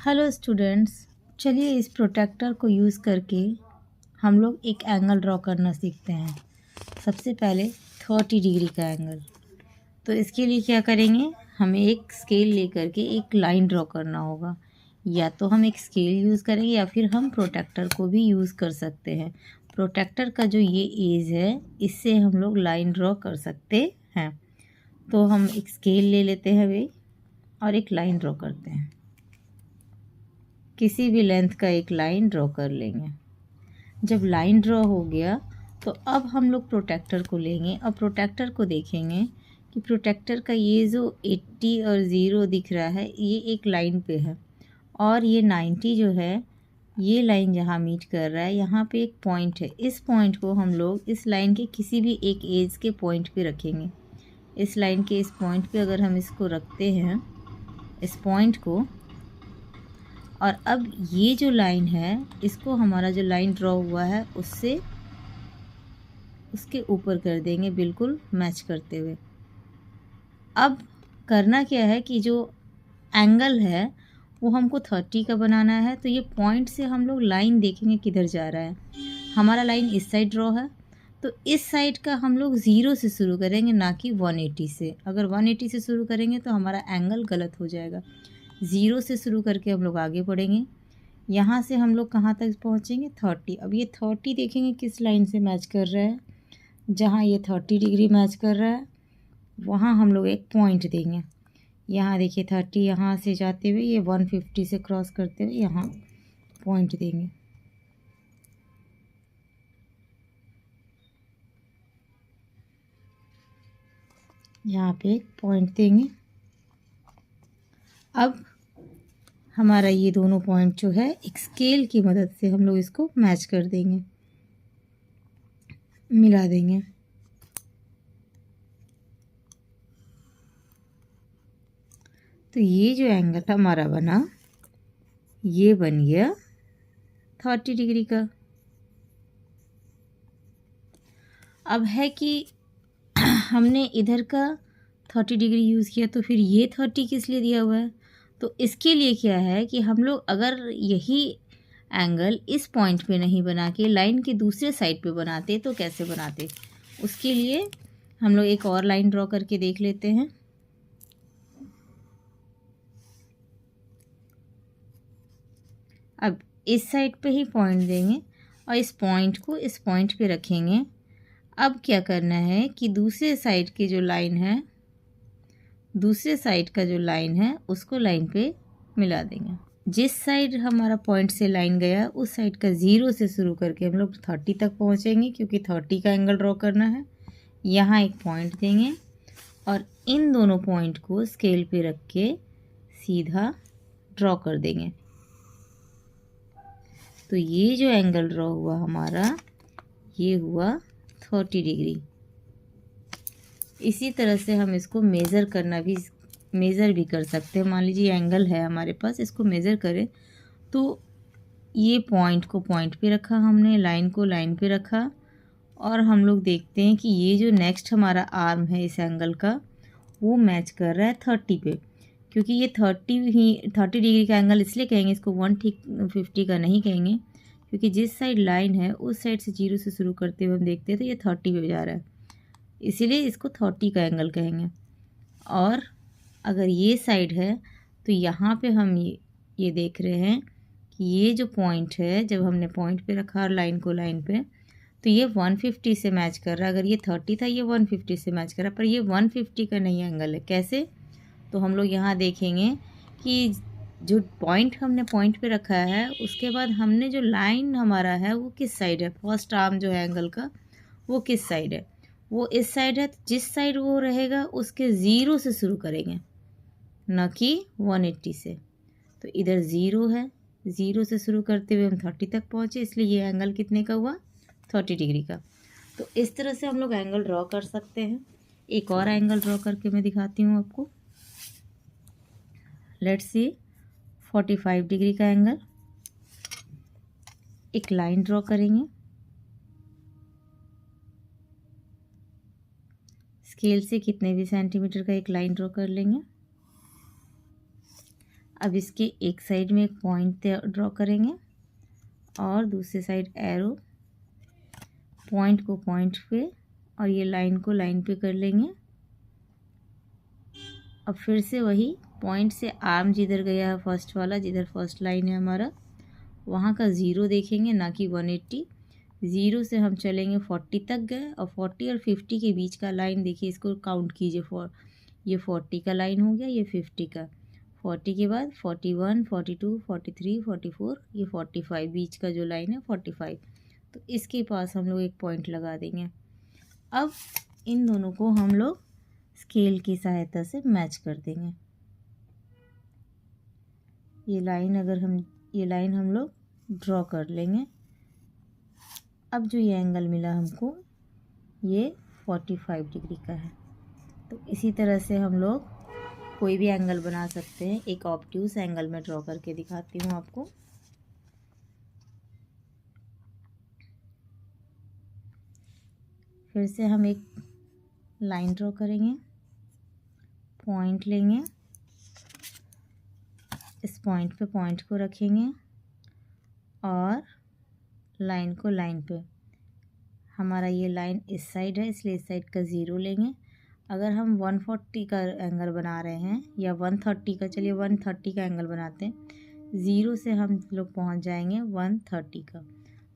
Hello students, चलिए इस protector को यूज़ करके हम लोग एक एंगल ड्रॉ करना सीखते हैं। सबसे पहले 30 डिग्री का एंगल। तो इसके लिए क्या करेंगे, हमें एक स्केल लेकर के एक लाइन ड्रॉ करना होगा। या तो हम एक स्केल यूज़ करेंगे या फिर हम प्रोटेक्टर को भी यूज़ कर सकते हैं। प्रोटेक्टर का जो ये एज है, इससे हम लोग लाइन ड्रॉ कर सकते हैं। तो हम एक स्केल ले लेते हैं वे और एक लाइन ड्रॉ करते हैं। किसी भी लेंथ का एक लाइन ड्रॉ कर लेंगे। जब लाइन ड्रॉ हो गया तो अब हम लोग प्रोटेक्टर को लेंगे और प्रोटेक्टर को देखेंगे कि प्रोटेक्टर का ये जो 80 और 0 दिख रहा है, ये एक लाइन पे है और ये 90 जो है, ये लाइन जहाँ मीट कर रहा है, यहाँ पे एक पॉइंट है। इस पॉइंट को हम लोग इस लाइन के किसी भी एक एज के पॉइंट पे रखेंगे। इस लाइन के इस पॉइंट पे अगर हम इसको रखते हैं, इस पॉइंट को, और अब ये जो लाइन है, इसको हमारा जो लाइन ड्रॉ हुआ है उससे उसके ऊपर कर देंगे, बिल्कुल मैच करते हुए। अब करना क्या है कि जो एंगल है वो हमको 30 का बनाना है। तो ये पॉइंट से हम लोग लाइन देखेंगे किधर जा रहा है। हमारा लाइन इस साइड ड्रॉ है, तो इस साइड का हम लोग 0 से शुरू करेंगे, ना कि 180 से। अगर 180 से शुरू करेंगे तो हमारा एंगल गलत हो जाएगा। 0 से शुरू करके हम लोग आगे बढ़ेंगे। यहाँ से हम लोग कहाँ तक पहुँचेंगे, 30। अब ये 30 देखेंगे किस लाइन से मैच कर रहा है। जहाँ ये 30 डिग्री मैच कर रहा है वहाँ हम लोग एक पॉइंट देंगे। यहाँ देखिए 30 यहाँ से जाते हुए ये 150 से क्रॉस करते हुए यहाँ पॉइंट देंगे। यहाँ पे एक पॉइंट देंगे। अब हमारा ये दोनों पॉइंट जो है, एक स्केल की मदद से हम लोग इसको मैच कर देंगे, मिला देंगे। तो ये जो एंगल हमारा बना, ये बन गया 30 डिग्री का। अब है कि हमने इधर का 30 डिग्री यूज़ किया, तो फिर ये 30 किस लिए दिया हुआ है। तो इसके लिए क्या है कि हम लोग अगर यही एंगल इस पॉइंट पे नहीं बना के लाइन के दूसरे साइड पे बनाते तो कैसे बनाते। उसके लिए हम लोग एक और लाइन ड्रॉ करके देख लेते हैं। अब इस साइड पे ही पॉइंट देंगे और इस पॉइंट को इस पॉइंट पे रखेंगे। अब क्या करना है कि दूसरे साइड की जो लाइन है, दूसरे साइड का जो लाइन है उसको लाइन पे मिला देंगे। जिस साइड हमारा पॉइंट से लाइन गया उस साइड का 0 से शुरू करके हम लोग 30 तक पहुंचेंगे, क्योंकि 30 का एंगल ड्रॉ करना है। यहाँ एक पॉइंट देंगे और इन दोनों पॉइंट को स्केल पे रख के सीधा ड्रॉ कर देंगे। तो ये जो एंगल ड्रॉ हुआ हमारा, ये हुआ 30 डिग्री। इसी तरह से हम इसको मेज़र भी कर सकते हैं। मान लीजिए एंगल है हमारे पास, इसको मेज़र करें तो ये पॉइंट को पॉइंट पे रखा हमने, लाइन को लाइन पे रखा, और हम लोग देखते हैं कि ये जो नेक्स्ट हमारा आर्म है इस एंगल का, वो मैच कर रहा है 30 पे। क्योंकि ये 30 डिग्री का एंगल इसलिए कहेंगे, इसको 150 का नहीं कहेंगे, क्योंकि जिस साइड लाइन है उस साइड से 0 से शुरू करते हुए हम देखते हैं तो ये 30 पे जा रहा है, इसीलिए इसको 30 का एंगल कहेंगे। और अगर ये साइड है तो यहाँ पे हम ये देख रहे हैं कि ये जो पॉइंट है, जब हमने पॉइंट पे रखा लाइन को लाइन पे, तो ये 150 से मैच कर रहा है। अगर ये 30 था, ये 150 से मैच कर रहा है, पर ये 150 का नहीं एंगल है। कैसे, तो हम लोग यहाँ देखेंगे कि जो पॉइंट हमने पॉइंट पे रखा है, उसके बाद हमने जो लाइन हमारा है वो किस साइड है, फर्स्ट आर्म जो है एंगल का वो किस साइड है, वो इस साइड है। तो जिस साइड वो रहेगा उसके 0 से शुरू करेंगे, न कि 180 से। तो इधर 0 है, 0 से शुरू करते हुए हम 30 तक पहुँचे, इसलिए ये एंगल कितने का हुआ, 30 डिग्री का। तो इस तरह से हम लोग एंगल ड्रॉ कर सकते हैं। एक और एंगल ड्रॉ करके मैं दिखाती हूँ आपको। लेट्स सी 45 डिग्री का एंगल। एक लाइन ड्रॉ करेंगे, स्केल से कितने भी सेंटीमीटर का एक लाइन ड्रॉ कर लेंगे। अब इसके एक साइड में एक पॉइंट ड्रॉ करेंगे और दूसरे साइड एरो, पॉइंट को पॉइंट पे और ये लाइन को लाइन पे कर लेंगे। अब फिर से वही पॉइंट से आर्म जिधर गया है फर्स्ट वाला, जिधर फर्स्ट लाइन है हमारा, वहाँ का ज़ीरो देखेंगे, ना कि 180। ज़ीरो से हम चलेंगे 40 तक गए और 40 और 50 के बीच का लाइन देखिए, इसको काउंट कीजिए। ये 40 का लाइन हो गया, ये 50 का। 40 के बाद 41, 42, 43, 44, ये 45 बीच का जो लाइन है 45। तो इसके पास हम लोग एक पॉइंट लगा देंगे। अब इन दोनों को हम लोग स्केल की सहायता से मैच कर देंगे। ये लाइन हम लोग ड्रॉ कर लेंगे। अब जो ये एंगल मिला हमको, ये 45 डिग्री का है। तो इसी तरह से हम लोग कोई भी एंगल बना सकते हैं। एक ऑब्ट्यूज एंगल में ड्रॉ करके दिखाती हूँ आपको। फिर से हम एक लाइन ड्रॉ करेंगे, पॉइंट लेंगे, इस पॉइंट पे पॉइंट को रखेंगे और लाइन को लाइन पे। हमारा ये लाइन इस साइड है, इसलिए इस साइड का ज़ीरो लेंगे। अगर हम 140 का एंगल बना रहे हैं या 130 का, चलिए 130 का एंगल बनाते हैं। ज़ीरो से हम लोग पहुंच जाएंगे 130 का।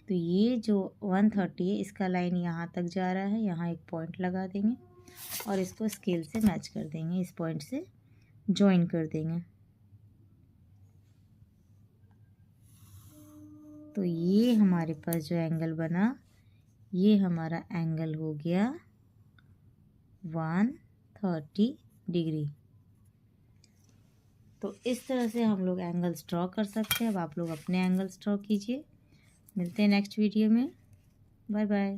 तो ये जो 130 है, इसका लाइन यहाँ तक जा रहा है, यहाँ एक पॉइंट लगा देंगे और इसको स्केल से मैच कर देंगे, इस पॉइंट से जॉइन कर देंगे। तो ये हमारे पास जो एंगल बना, ये हमारा एंगल हो गया 130 डिग्री। तो इस तरह से हम लोग एंगल्स ड्रॉ कर सकते हैं। अब आप लोग अपने एंगल्स ड्रॉ कीजिए। मिलते हैं नेक्स्ट वीडियो में। Bye bye.